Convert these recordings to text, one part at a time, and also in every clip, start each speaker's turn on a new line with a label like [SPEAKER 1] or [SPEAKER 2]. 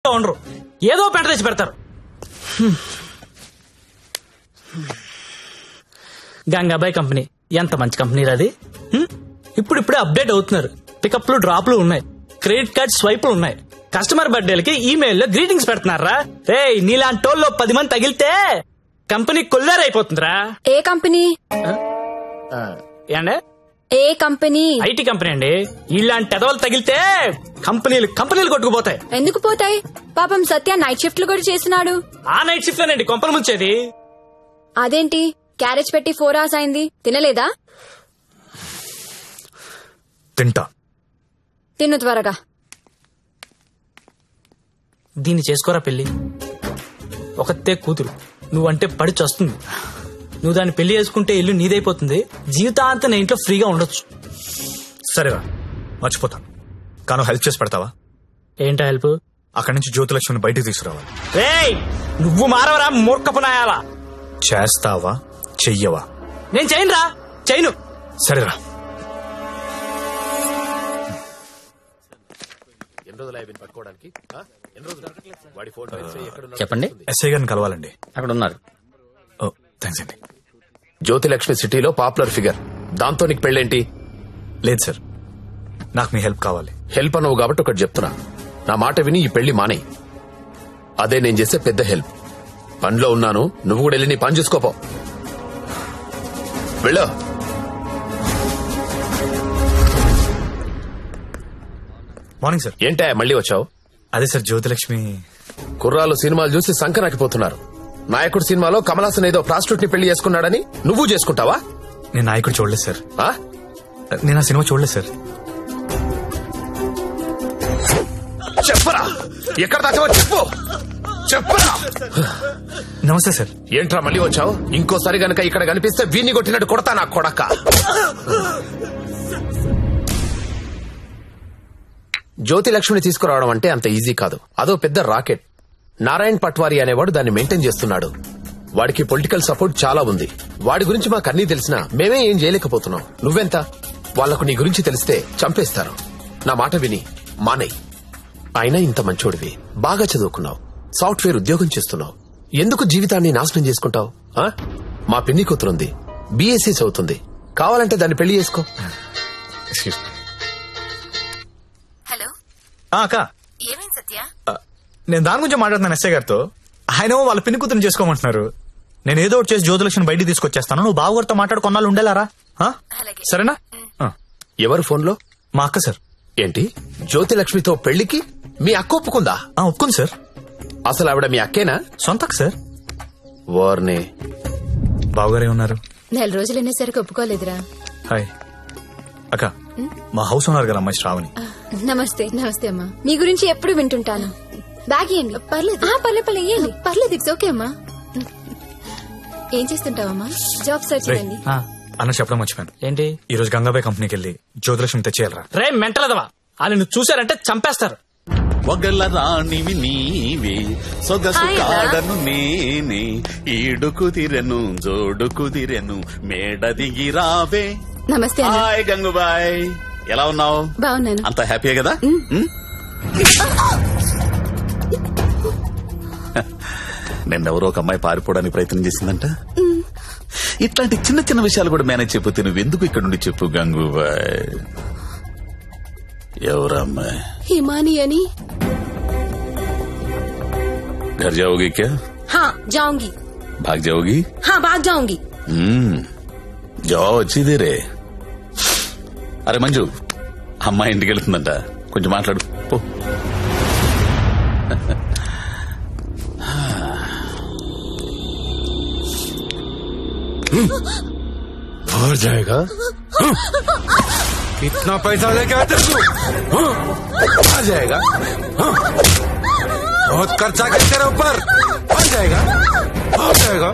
[SPEAKER 1] గా ఉండరు, ఏదో పెంట తెచ్చి పెడతారు. గంగాబాయ్ కంపెనీ ఎంత మంచి కంపెనీ అది. ఇప్పుడిప్పుడే అప్డేట్ అవుతున్నారు. పికప్లు డ్రాప్లు ఉన్నాయి, క్రెడిట్ కార్డ్ స్వైపులు ఉన్నాయి. కస్టమర్ బర్త్డేలకి ఈమెయిల్లో గ్రీటింగ్స్ పెడుతున్నారా. రే నీలాంటి టోల్లో 10 మంది తగిలితే కంపెనీ కొల్లారైపోతుందిరా.
[SPEAKER 2] ఏ కంపెనీ?
[SPEAKER 1] ఏండే
[SPEAKER 2] ఏ కంపెనీ?
[SPEAKER 1] ఐటీ కంపెనీ అండి. ఇలాంటి ఎదవలు తగిలితే కంపెనీలు కొట్టుకుపోతాయి.
[SPEAKER 2] ఎందుకు పోతాయి? పాపం సత్య నైట్ షిఫ్ట్లు కూడా చేసినాడు.
[SPEAKER 1] ఆ నైట్ షిఫ్ట్ లోనండి కొంపలు ముంచేది.
[SPEAKER 2] అదేంటి క్యారేజ్ పెట్టి 4 hours అయింది, తినలేదా?
[SPEAKER 3] తింటా.
[SPEAKER 2] తిన్ను త్వరగా.
[SPEAKER 1] దీన్ని చేసుకోరా పెళ్లి. ఒకతే కూతురు, నువ్వంటే పడి చస్తుంది. నువ్వు దాన్ని పెళ్లి చేసుకుంటే ఇల్లు నీదైపోతుంది, జీవితాంతం నా ఇంట్లో ఫ్రీగా ఉండొచ్చు.
[SPEAKER 3] సరేరా మర్చిపోతాను, కానీ హెల్ప్ చేసి పెడతావా?
[SPEAKER 1] ఏంటా హెల్ప్?
[SPEAKER 3] అక్కడి నుంచి జ్యోతిలక్ష్మిని బయటికి తీసుకురావాలి.
[SPEAKER 1] రేయ్ నువ్వు మారవరా మూర్ఖపునాయాలా.
[SPEAKER 3] చేస్తావా చెయ్యవా?
[SPEAKER 1] నేను చేయనురా, చేయను.
[SPEAKER 3] సరేరా.
[SPEAKER 4] చెప్పండి.
[SPEAKER 3] ఎస్ఐ గారిని కలవాలండి.
[SPEAKER 4] అక్కడ ఉన్నారు.
[SPEAKER 3] ఓ థ్యాంక్స్ అండి.
[SPEAKER 5] జ్యోతిలక్ష్మి సిటీలో పాపులర్ ఫిగర్, దాంతో నీకు పెళ్ళేంటి?
[SPEAKER 3] లేదు సార్, నాకు మీ హెల్ప్ కావాలి.
[SPEAKER 5] హెల్ప్ అనవు కాబట్టి ఒకటి చెప్తున్నా, నా మాట విని ఈ పెళ్లి మానేయ్. అదే నేను చేసే పెద్ద హెల్ప్. పనిలో ఉన్నాను, నువ్వు కూడా వెళ్ళి నీ పని చూసుకోపో. వెళ్ళు.
[SPEAKER 3] Morning sir.
[SPEAKER 5] ఏంటా మళ్ళీ వచ్చావు?
[SPEAKER 3] అదే సార్, జ్యోతిలక్ష్మి
[SPEAKER 5] కుర్రాలు సినిమాలు చూసి సంకనాకిపోతున్నారు. నాయకుడు సినిమాలో కమల్ హాసన్ ఏదో ప్రాస్టిట్యూట్ ని పెళ్లి చేసుకున్నాడని నువ్వు చేసుకుంటావా?
[SPEAKER 3] నేను నాయకుడు చూడలేదు సార్.
[SPEAKER 5] ఆ?
[SPEAKER 3] నేను ఆ సినిమా చూడలేదు సార్.
[SPEAKER 5] చెప్పరా, ఎక్కడ దాచావో చెప్పు. చెప్పరా.
[SPEAKER 3] నమస్తే సార్.
[SPEAKER 5] ఏంట్రా మళ్ళీ వచ్చావు? ఇంకోసారి గనక ఇక్కడ కనిపిస్తే వీణ్ణి కొట్టినట్టు కొడతా నా కొడక. జ్యోతిలక్ష్మిని తీసుకురావడం అంటే అంత ఈజీ కాదు, అదో పెద్ద రాకెట్. నారాయణ్ పట్వారీ అనేవాడు దాన్ని మెయింటైన్ చేస్తున్నాడు. వాడికి పొలిటికల్ సపోర్ట్ చాలా ఉంది. వాడి గురించి మాకు అన్నీ తెలిసినా మేమే ఏం చేయలేకపోతున్నాం. నువ్వెంత? వాళ్లకు నీ గురించి తెలిస్తే చంపేస్తారు. నా మాట విని మానేయ్. అయినా ఇంత మంచోడివి, బాగా చదువుకున్నావు, సాఫ్ట్వేర్ ఉద్యోగం చేస్తున్నావు, ఎందుకు జీవితాన్ని నాశనం చేసుకుంటావు? మా పిన్ని కూతురుంది, బీఎస్సీ చదువుతుంది, కావాలంటే దాన్ని పెళ్లి చేసుకో.
[SPEAKER 2] హలో
[SPEAKER 3] అక్క,
[SPEAKER 2] ఏమైంది సత్య?
[SPEAKER 3] నేను దాని గురించి మాట్లాడుతున్నాను ఎస్ఐ గారితో. ఆయన వాళ్ళ పిన్ని కూతురుని చేసుకోమంటున్నారు. నేను ఏదో ఒకటి చేసి జ్యోతిలక్ష్మిని బయటికి తీసుకొచ్చేస్తాను. నువ్వు బావగారితో మాట్లాడు, కొన్నాళ్ళు ఉండేలారా? సరేనా?
[SPEAKER 5] ఎవరు ఫోన్లో?
[SPEAKER 3] మా అక్క సార్.
[SPEAKER 5] ఏంటి, జ్యోతిలక్ష్మితో పెళ్లికి మీ అక్క ఒప్పుకుందా?
[SPEAKER 3] ఒప్పుకుంది సార్.
[SPEAKER 5] అసలు ఆవిడ మీ అక్కేనా?
[SPEAKER 3] సొంత అక్క సార్.
[SPEAKER 5] వార్నే.
[SPEAKER 3] బావగారే ఉన్నారు.
[SPEAKER 2] 4 రోజులు అనేసరికి ఒప్పుకోలేదురా.
[SPEAKER 3] హాయ్ అక్క, మా హౌస్ ఓనర్ గారు అమ్మాయి శ్రావణి.
[SPEAKER 2] నమస్తే. నమస్తే అమ్మా. మీ గురించి ఎప్పుడు వింటుంటాను. బ్యాగ్ ఇవ్వండి. పర్లేదు పర్లేదు ఇవ్వండి. పర్లేదు, ఇట్స్ ఓకే అమ్మా. ఏం చేస్తుంటావమ్మా? జాబ్ సర్చ్ చేయండి.
[SPEAKER 3] అన్న చెప్పడం మర్చిపోయాను.
[SPEAKER 1] ఏంటి?
[SPEAKER 3] ఈ రోజు గంగాబాయ్ కంపెనీకి వెళ్ళి జ్యోతిలక్ష్మి తెచ్చేయాలరా.
[SPEAKER 1] రే మెంటలదవా, వాళ్ళు నువ్వు చూశారంటే చంపేస్తారు.
[SPEAKER 6] ఒగల రాణివి నీవే, సొగసు కాడను నేనే, ఈడు కుదిరెను జోడు కుదిరెను, మేడ దిగి రావే.
[SPEAKER 2] నమస్తే.
[SPEAKER 6] హాయ్ గంగుబాయ్, ఎలా ఉన్నావు?
[SPEAKER 2] బాగున్నాను.
[SPEAKER 6] అంత హ్యాపీయే కదా? నిన్నెవరో ఒక అమ్మాయి పారిపోవడానికి ప్రయత్నం చేసిందంట. ఇట్లాంటి చిన్న చిన్న విషయాలు కూడా మేనేజ్ చెప్పితే నువ్వెందుకు ఇక్కడ నుండి చెప్పు గంగూబాయ్. ఎవరమ్మాయి?
[SPEAKER 2] హిమాని అని.
[SPEAKER 6] घर जाओगी क्या?
[SPEAKER 2] हाँ जाऊंगी.
[SPEAKER 6] भाग जाओगी?
[SPEAKER 2] हाँ भाग जाऊंगी.
[SPEAKER 6] जाओ अच्छी देरे. అరే మంజు, అమ్మాయి ఇంటికి వెళ్తుందంట, కొంచెం మాట్లాడు పో.
[SPEAKER 5] और जाएगा?
[SPEAKER 7] कितना पैसा लेके आते तू?
[SPEAKER 5] आ जाएगा?
[SPEAKER 7] बहुत खर्चा कर तेरे ऊपर. आ जाएगा, आ जाएगा.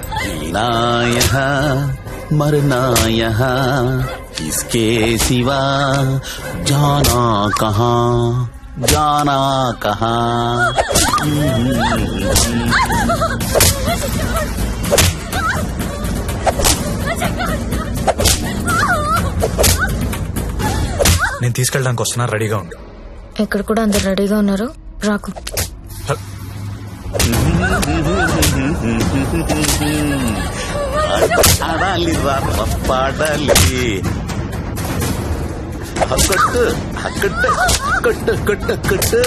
[SPEAKER 6] ना यहाँ मरना यहाँ, इसके सिवा जाना कहाँ, जाना कहाँ.
[SPEAKER 3] నేను తీసుకెళ్ళడానికి వస్తున్నా, రెడీగా ఉండు.
[SPEAKER 2] ఇక్కడ కూడా అందరు రెడీగా ఉన్నారు, రాకు.
[SPEAKER 6] ఆడాలి పాడాలి కొట్టు కొట్టు కొట్టు కొట్టు కొట్టు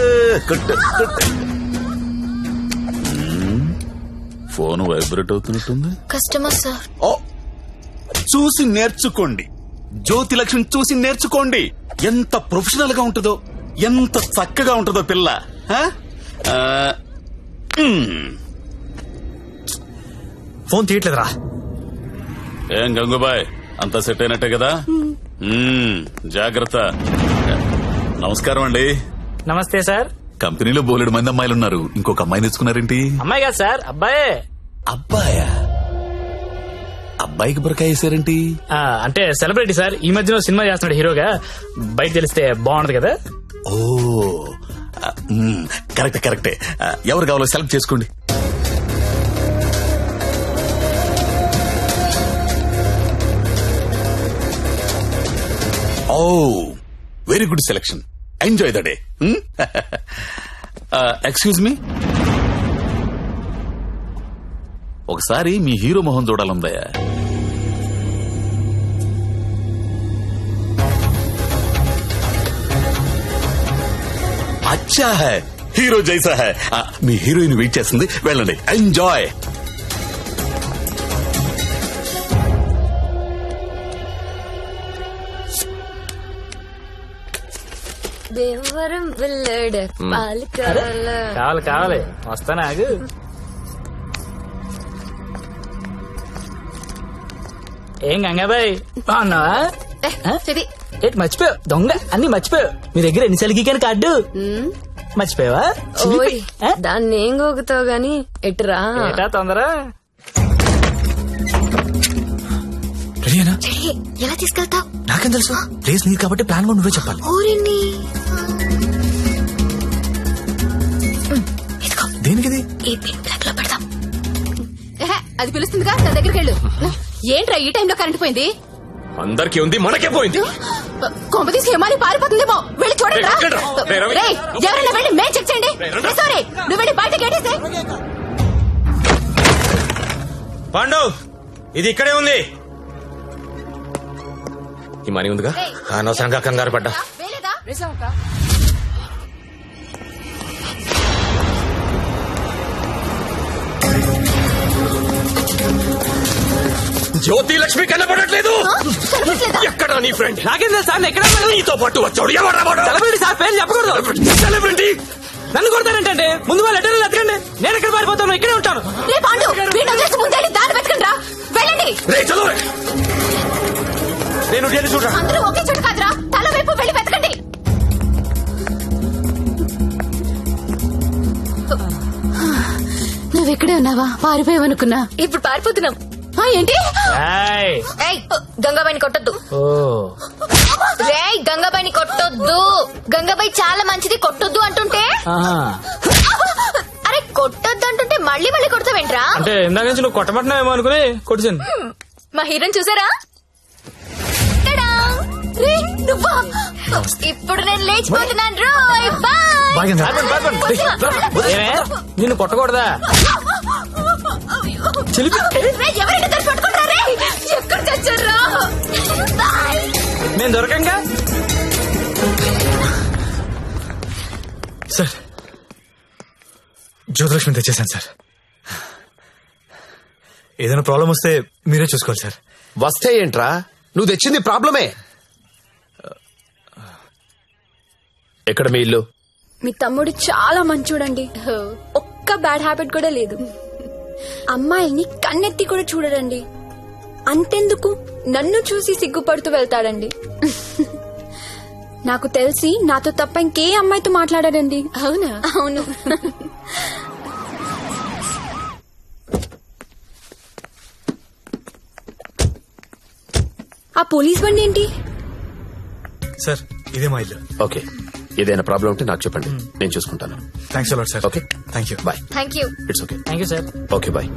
[SPEAKER 6] కొట్టు కొట్టు. ఫోన్ వైబ్రేట్ అవుతున్నట్టుంది.
[SPEAKER 2] Customer sir.
[SPEAKER 6] ఓ, చూసి నేర్చుకోండి. జ్యోతి లక్ష్మి చూసి నేర్చుకోండి. ఎంత ప్రొఫెషనల్ గా ఉంటుందో, ఎంత చక్కగా ఉంటుందో పిల్ల.
[SPEAKER 3] ఫోన్ తీయట్లేదురా.
[SPEAKER 6] ఏం గంగుబాయ్, అంతా సెట్ అయినట్టే కదా? జాగ్రత్త. నమస్కారం అండి.
[SPEAKER 1] నమస్తే సార్.
[SPEAKER 6] కంపెనీలో బోలెడు మంది అమ్మాయిలు ఉన్నారు, ఇంకొక అమ్మాయిని తెచ్చుకున్నారేంటి?
[SPEAKER 1] అమ్మాయి కాదు సార్, అబ్బాయే.
[SPEAKER 6] అబ్బాయా? అబ్బాయికి బురకాయ వేసారేంటి?
[SPEAKER 1] అంటే సెలబ్రిటీ సార్, ఈ మధ్యలో సినిమా చేస్తున్నాడు హీరోగా. బయట తెలిస్తే బాగుండదు కదా.
[SPEAKER 6] ఓ కరెక్టే కరెక్టే. ఎవరు కావాలో సెలెక్ట్ చేసుకోండి. Oh very good selection. Enjoy the day. Excuse me, ఒకసారి మీ హీరో మొహం చూడాలందయ్యా. అచ్చా హై, హీరో జైసా హై. మీ హీరోయిన్ వెయిట్ చేస్తుంది, వెళ్ళండి. ఎంజాయ్.
[SPEAKER 2] దేవరం వెళ్ళాడు పాలు
[SPEAKER 1] కావాలి కావాలి, వస్తానా ఆగు. ఏం గంగాబాయ్ బాగున్నావా? ఏంటి మర్చిపోయావు? దొంగ అన్ని మర్చిపోయావు. మీ దగ్గర ఎన్నిసార్లు గీకాను కార్డు మర్చిపోయావా?
[SPEAKER 2] దాన్ని ఏం గోగుతావు గాని ఎటురా
[SPEAKER 1] ఏటా తొందర.
[SPEAKER 3] రెడీనా?
[SPEAKER 2] ఎలా తీసుకెళ్తావు?
[SPEAKER 3] నాకేం తెలుసు, ప్లేస్ నీది కాబట్టి ప్లాన్ కూడా నువ్వే చెప్పాలి. దేనికిది?
[SPEAKER 2] ఈ పిన్ ప్లగ్ లో పెడదాం. అది పిలుస్తుందిగా, నా దగ్గరికి వెళ్ళు. ఏంట్రా ఈ టైంలో కరెంట్ పోయింది?
[SPEAKER 5] అందరికీ ఉంది, మనకే పోయింది.
[SPEAKER 2] కొంప తీసి హిమాలి పారిపోతుందేమో, వెళ్ళి చూడండి. ఎవరైనా వెళ్ళి మేం చెక్ చేయండి. సారీ, నువ్వు వెళ్ళి బయట గేటేసే.
[SPEAKER 7] పాండు, ఇది ఇక్కడే ఉంది.
[SPEAKER 5] ఈ మనీ ఉందిగా, అనవసరంగా కంగారు పడ్డా. జ్యోతి లక్ష్మి కనపడట్లేదు. ఎక్కడ నీ ఫ్రెండ్?
[SPEAKER 1] నాకేం తెలుసు సార్, ఎక్కడ
[SPEAKER 5] నీతో పాటు వచ్చాడు. ఎవరు?
[SPEAKER 1] సెలబ్రిటీ సార్, పేరు చెప్పకూడదు.
[SPEAKER 5] సెలబ్రిటీ
[SPEAKER 1] నన్ను కొడతానంటే ముందు వాళ్ళు లెటర్లు ఎత్తకండి. నేను ఎక్కడ పారిపోతాను, ఇక్కడే ఉంటాను.
[SPEAKER 2] వెళ్ళండి.
[SPEAKER 5] నేను చూడరా.
[SPEAKER 2] అందరూ ఒకే చోట కాదురా, తల వైపు వెళ్ళి వెతకండి. నువ్వెక్కడే ఉన్నావా? పారిపోయావనుకున్నా. ఇప్పుడు పారిపోతున్నాం. ఏంటి? గంగాబాయిని కొట్టొద్దు. రేయ్, గంగాబాయిని కొట్టొద్దు. గంగాబాయి చాలా మంచిది, కొట్టొద్దు అంటుంటే. అరే కొట్టొద్దు అంటుంటే మళ్ళీ మళ్ళీ కొడతావేంట్రా?
[SPEAKER 1] అంటే ఇందాక నుంచి నువ్వు కొట్టబట్టినావేమో అనుకుని కొట్టించాను.
[SPEAKER 2] మా హీరోని చూసారా? నువ్వా? ఇప్పుడు నేను లేచిపోతున్నాను.
[SPEAKER 1] నిన్ను కొట్టకూడదా?
[SPEAKER 2] ఎవరైనా దాన్ని పట్టుకుంటారా? ఎక్కడ చచ్చారా?
[SPEAKER 1] నేను దొరకంగా.
[SPEAKER 3] సార్, జ్యోతిలక్ష్మి తెచ్చేసాను సార్. ఏదైనా ప్రాబ్లం వస్తే మీరే చూసుకోవాలి సార్.
[SPEAKER 5] వస్తే ఏంట్రా, నువ్వు తెచ్చింది ప్రాబ్లమే. ఎక్కడ మీ ఇల్లు?
[SPEAKER 2] మీ తమ్ముడు చాలా మంచోడండి. ఒక్క బ్యాడ్ హ్యాబిట్ కూడా లేదు. అమ్మాయిల్ని కన్నెత్తి కూడా చూడడండి. అంతెందుకు, నన్ను చూసి సిగ్గుపడుతూ వెళ్తాడండి. నాకు తెలిసి నాతో తప్ప ఇంకే అమ్మాయితో మాట్లాడాడండి. అవునా? అవును. ఆ పోలీస్ బండి ఏంటి?
[SPEAKER 3] సార్, ఇదే మా ఇల్లు.
[SPEAKER 5] ఓకే, ఏదైనా ప్రాబ్లం ఉంటే నాకు చెప్పండి, నేను చూసుకుంటాను.
[SPEAKER 3] Thanks a lot sir.
[SPEAKER 5] Okay,
[SPEAKER 3] thank you.
[SPEAKER 5] Bye.
[SPEAKER 2] Thank you.
[SPEAKER 5] It's okay.
[SPEAKER 1] Thank you sir.
[SPEAKER 5] Okay, bye.